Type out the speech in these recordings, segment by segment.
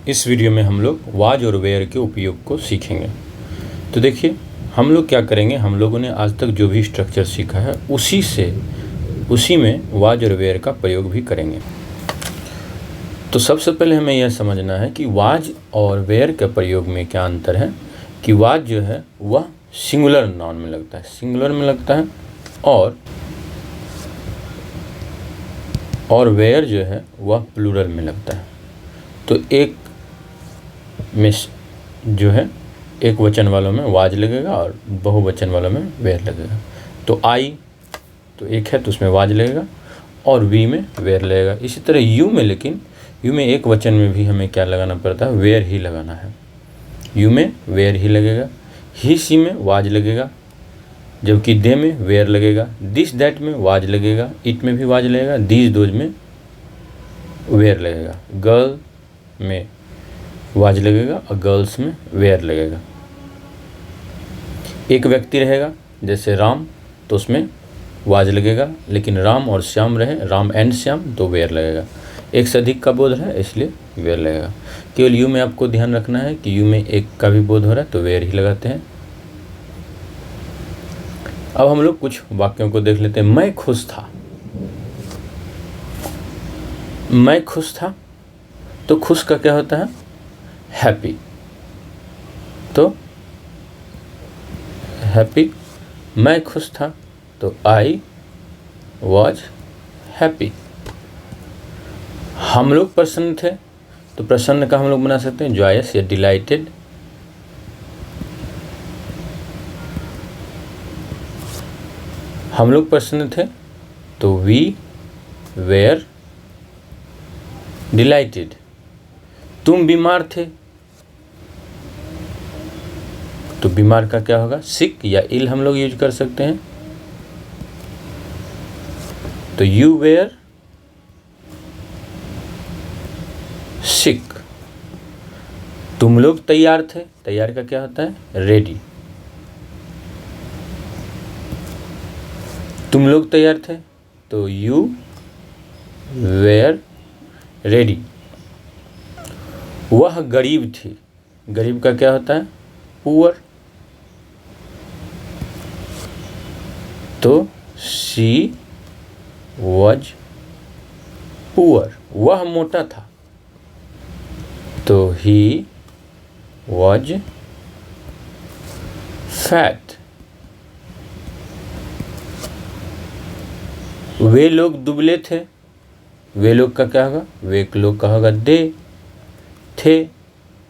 इस वीडियो में हम लोग वाज और वेयर के उपयोग को सीखेंगे। तो देखिए, हम लोग क्या करेंगे, हम लोगों ने आज तक जो भी स्ट्रक्चर सीखा है उसी में वाज और वेयर का प्रयोग भी करेंगे। तो सबसे पहले हमें यह समझना है कि वाज और वेयर के प्रयोग में क्या अंतर है। कि वाज जो है वह सिंगुलर नाउन में लगता है, सिंगुलर में लगता है, और वेयर जो है वह प्लूरल में लगता है। तो एक में जो है एक वचन वालों में वाज लगेगा और बहुवचन वालों में वेयर लगेगा। तो आई तो एक है तो उसमें वाज लगेगा और वी में वेयर लगेगा। इसी तरह यू में, लेकिन यू में एक वचन में भी हमें क्या लगाना पड़ता है, वेयर ही लगाना है। यू में वेयर ही लगेगा। ही सी में वाज लगेगा, जबकि दे में वेयर लगेगा। दिस दैट में वाज लगेगा, इट में भी वाज लगेगा, दीज दोज में वेयर लगेगा। गर्ल में वाज लगेगा और गर्ल्स में वेयर लगेगा। एक व्यक्ति रहेगा जैसे राम, तो उसमें वाज लगेगा, लेकिन राम और श्याम रहे, राम एंड श्याम, तो वेयर लगेगा। एक से अधिक का बोध है इसलिए वेयर लगेगा। केवल यू में आपको ध्यान रखना है कि यू में एक का भी बोध हो रहा है तो वेयर ही लगाते हैं। अब हम लोग कुछ वाक्यों को देख लेते हैं। मैं खुश था, मैं खुश था, तो खुश का क्या होता है, हैप्पी। तो हैप्पी, मैं खुश था तो आई वॉज हैप्पी। हम लोग प्रसन्न थे, तो प्रसन्न का हम लोग बना सकते हैं जॉयस या डिलाइटेड। हम लोग प्रसन्न थे तो वी वेयर डिलाइटेड। तुम बीमार थे तो बीमार का क्या होगा, सिक या इल हम लोग यूज कर सकते हैं। तो यू वेयर सिक। तुम लोग तैयार थे, तैयार का क्या होता है, रेडी। तुम लोग तैयार थे तो यू वेयर रेडी। वह गरीब थी, गरीब का क्या होता है, पुअर। तो शी वॉज पुअर। वह मोटा था तो ही वॉज फैट। वे लोग दुबले थे, वे लोग का क्या होगा, वे लोग का होगा दे थे,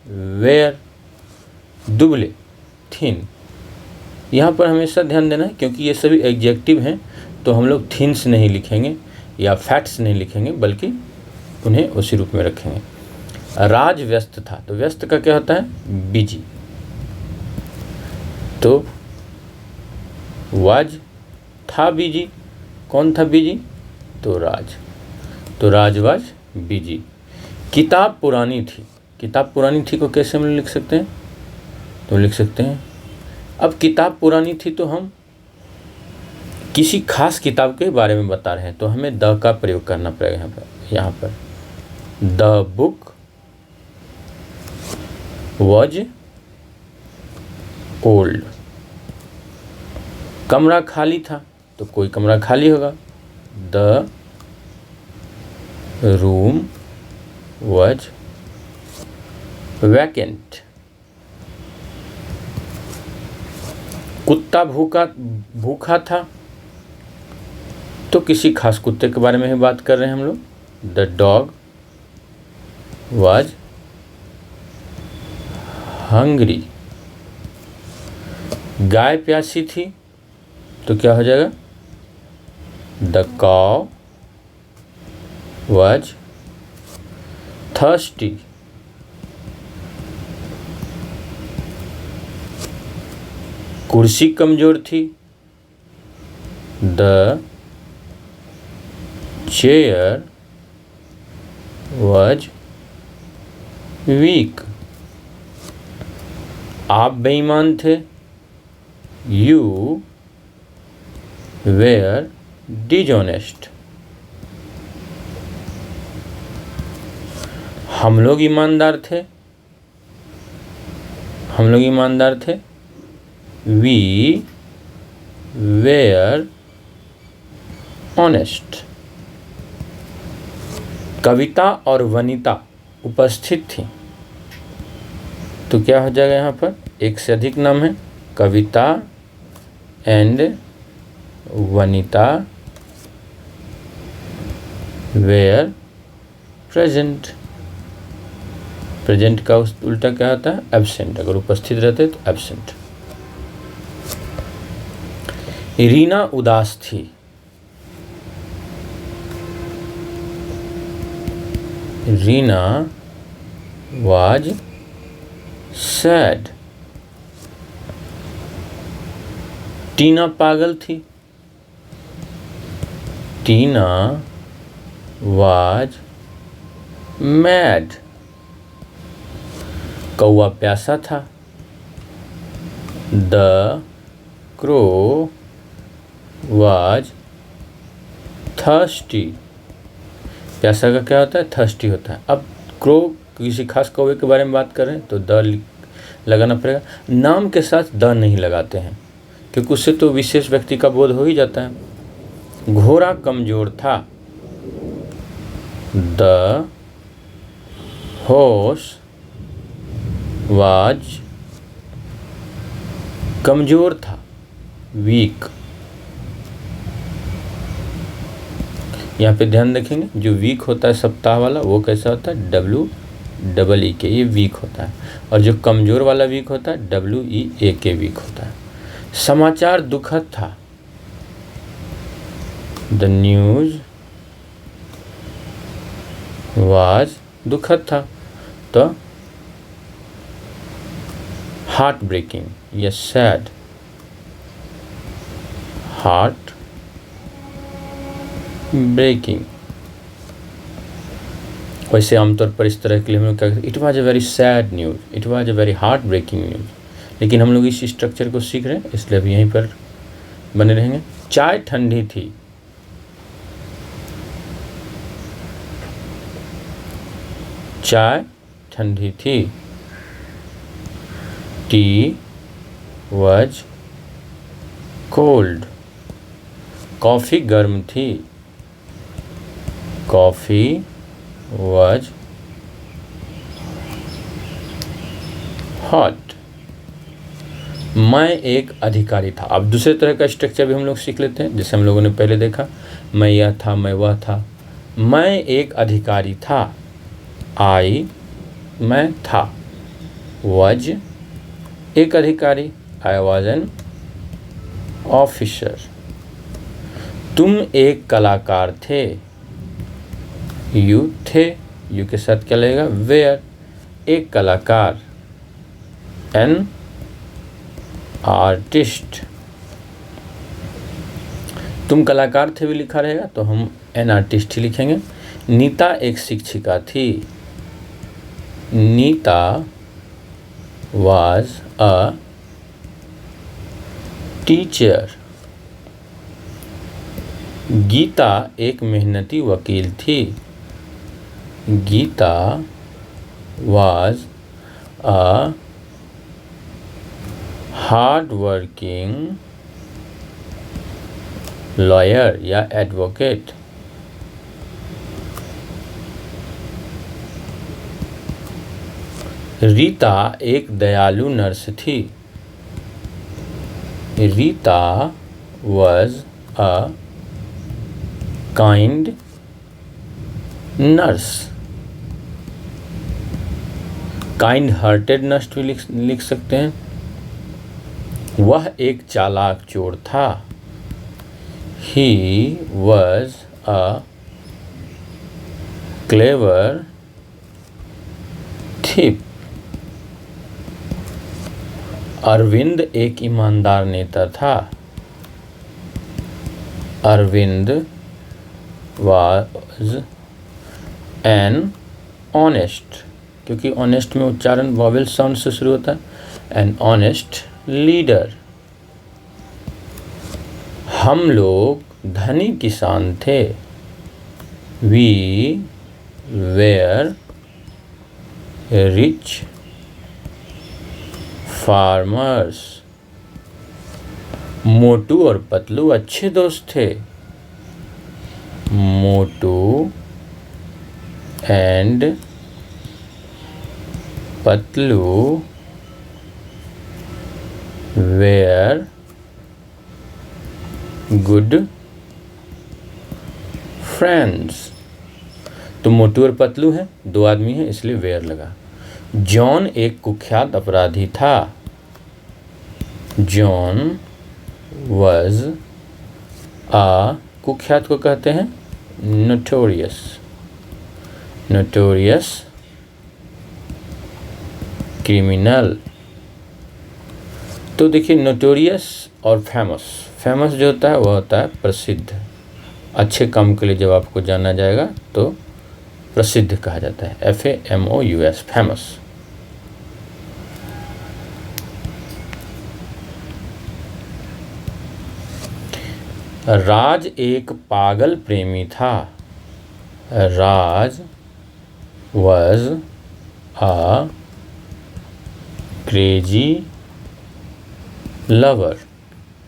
वेयर दुबले, थिन। यहाँ पर हमेशा ध्यान देना है क्योंकि ये सभी एडजेक्टिव हैं, तो हम लोग थिन्स नहीं लिखेंगे या फैट्स नहीं लिखेंगे, बल्कि उन्हें उसी रूप में रखेंगे। राज व्यस्त था, तो व्यस्त का क्या होता है, बिजी। तो वाज था बिजी, कौन था बिजी, तो राज। तो राज वाज बिजी। किताब पुरानी थी, किताब पुरानी थी को कैसे हम लिख सकते हैं, तो लिख सकते हैं, अब किताब पुरानी थी तो हम किसी खास किताब के बारे में बता रहे हैं, तो हमें द का प्रयोग करना पड़ेगा यहाँ पर। The book was old. कमरा खाली था, तो कोई कमरा खाली होगा, द रूम वॉज वैकेंट। कुत्ता भूखा था, तो किसी खास कुत्ते के बारे में ही बात कर रहे हैं हम लोग, द डॉग वॉज हंग्री। गाय प्यासी थी, तो क्या हो जाएगा, द काउ वॉज थर्स्टी। कुर्सी कमजोर थी, द चेयर वॉज वीक। आप बेईमान थे, यू वेयर डिसऑनेस्ट। हम लोग ईमानदार थे, हम लोग ईमानदार थे। We where honest. कविता और वनिता उपस्थित थी, तो क्या हो जाएगा यहाँ पर, एक से अधिक नाम है, Kavita and Vanita were present. Present का उल्टा क्या होता है, एब्सेंट। अगर उपस्थित रहते तो एब्सेंट। रीना उदास थी, रीना वाज सैड। टीना पागल थी, टीना वाज मैड। कौवा प्यासा था, द क्रो वाज थर्स्टी। प्यासा का क्या होता है, थर्स्टी होता है। अब क्रो किसी खास कौवे के बारे में बात कर रहे हैं तो द लगाना पड़ेगा। नाम के साथ द नहीं लगाते हैं क्योंकि उससे तो विशेष व्यक्ति का बोध हो ही जाता है। घोड़ा कमजोर था, द हॉर्स वाज कमजोर था, वीक। यहाँ पे ध्यान रखेंगे, जो वीक होता है सप्ताह वाला वो कैसा होता है, WEE के, ये वीक होता है। और जो कमजोर वाला वीक होता है WEAK वीक होता है। समाचार दुखद था, द न्यूज वाज दुखद था, तो हार्ट ब्रेकिंग या सैड, हार्ट ब्रेकिंग। वैसे आमतौर पर इस तरह के लिए हम लोग क्या कहते हैं, it was a very sad news, it was a very heartbreaking news. लेकिन हम लोग इस स्ट्रक्चर को सीख रहे हैं इसलिए अभी यहीं पर बने रहेंगे। चाय ठंडी थी, चाय ठंडी थी, टी वाज कोल्ड। कॉफ़ी गर्म थी, कॉफ़ी वाज हॉट। मैं एक अधिकारी था। अब दूसरे तरह का स्ट्रक्चर भी हम लोग सीख लेते हैं, जैसे हम लोगों ने पहले देखा, मैं यह था, मैं वह था। मैं एक अधिकारी था, आई मैं था, वाज एक अधिकारी, आई वाज एन ऑफिसर। तुम एक कलाकार थे, यू थे, यू के साथ क्या लगेगा, वेयर, एक कलाकार, एन आर्टिस्ट। तुम कलाकार थे भी लिखा रहेगा तो हम एन आर्टिस्ट ही लिखेंगे। नीता एक शिक्षिका थी, Neeta was a teacher. Geeta एक मेहनती वकील थी, Geeta was a hard working lawyer या एडवोकेट। रीता एक दयालु नर्स थी, Rita was a kind nurse. Kind hearted nurse भी लिख सकते हैं। वह एक चालाक चोर था, he was a clever thief. Arvind एक ईमानदार नेता था, अरविंद वाज एन ऑनेस्ट, क्योंकि ऑनेस्ट में उच्चारण वॉवेल साउंड से शुरू होता है, एन ऑनेस्ट लीडर। हम लोग धनी किसान थे, we were rich farmers. Motu और पतलू अच्छे दोस्त थे। Motu and Patlu were good friends. तो मोटू और पतलू हैं, दो आदमी हैं, इसलिए वेयर लगा। जॉन एक कुख्यात अपराधी था। जॉन वॉज कुख्यात को कहते हैं नोटोरियस। Notorious criminal. तो देखिए नोटोरियस और फेमस। फेमस जो होता है वह होता है प्रसिद्ध। अच्छे काम के लिए जब आपको जाना जाएगा तो प्रसिद्ध कहा जाता है, FAMOUS, फेमस। राज एक पागल प्रेमी था। राज वॉज क्रेजी लवर।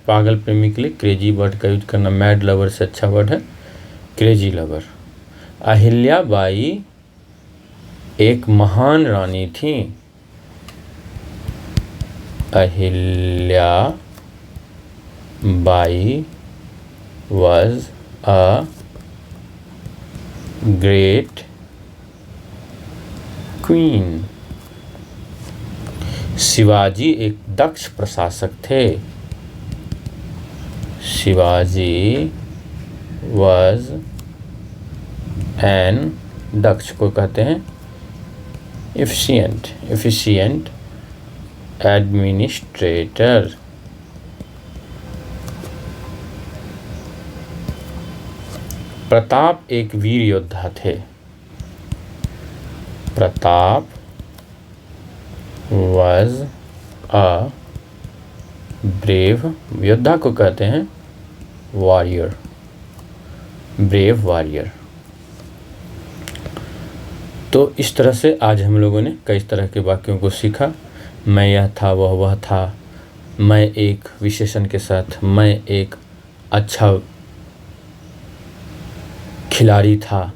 पागल प्रेमी के लिए क्रेजी वर्ड का यूज करना, मैड लवर से अच्छा वर्ड है क्रेजी लवर। अहिल्या बाई एक महान रानी थी। Ahilya Bai was a great queen। Shivaji एक दक्ष प्रशासक थे। शिवाजी was an, दक्ष को कहते हैं efficient administrator। प्रताप एक वीर योद्धा थे। प्रताप was a brave, योद्धा को कहते हैं वॉरियर, ब्रेव वॉरियर। तो इस तरह से आज हम लोगों ने कई तरह के वाक्यों को सीखा। मैं यह था, वह था, मैं एक विशेषण के साथ, मैं एक अच्छा खिलाड़ी था।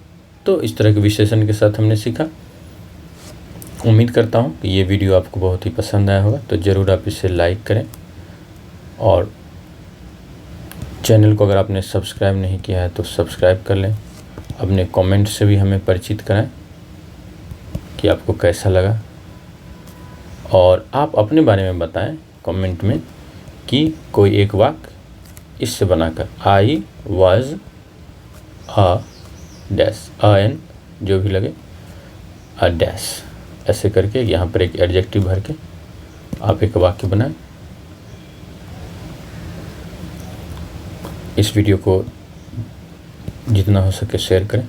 तो इस तरह के विशेषण के साथ हमने सीखा। उम्मीद करता हूँ कि ये वीडियो आपको बहुत ही पसंद आया होगा। तो ज़रूर आप इसे लाइक करें और चैनल को अगर आपने सब्सक्राइब नहीं किया है तो सब्सक्राइब कर लें। अपने कमेंट से भी हमें परिचित कराएं कि आपको कैसा लगा, और आप अपने बारे में बताएं कमेंट में कि कोई एक वाक्य इससे बनाकर I was a dash, an जो भी लगे, अ डैश, ऐसे करके यहाँ पर एक एडजेक्टिव भर के आप एक वाक्य बनाएं। इस वीडियो को जितना हो सके शेयर करें।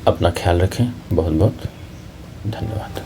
अपना ख्याल रखें। बहुत बहुत धन्यवाद।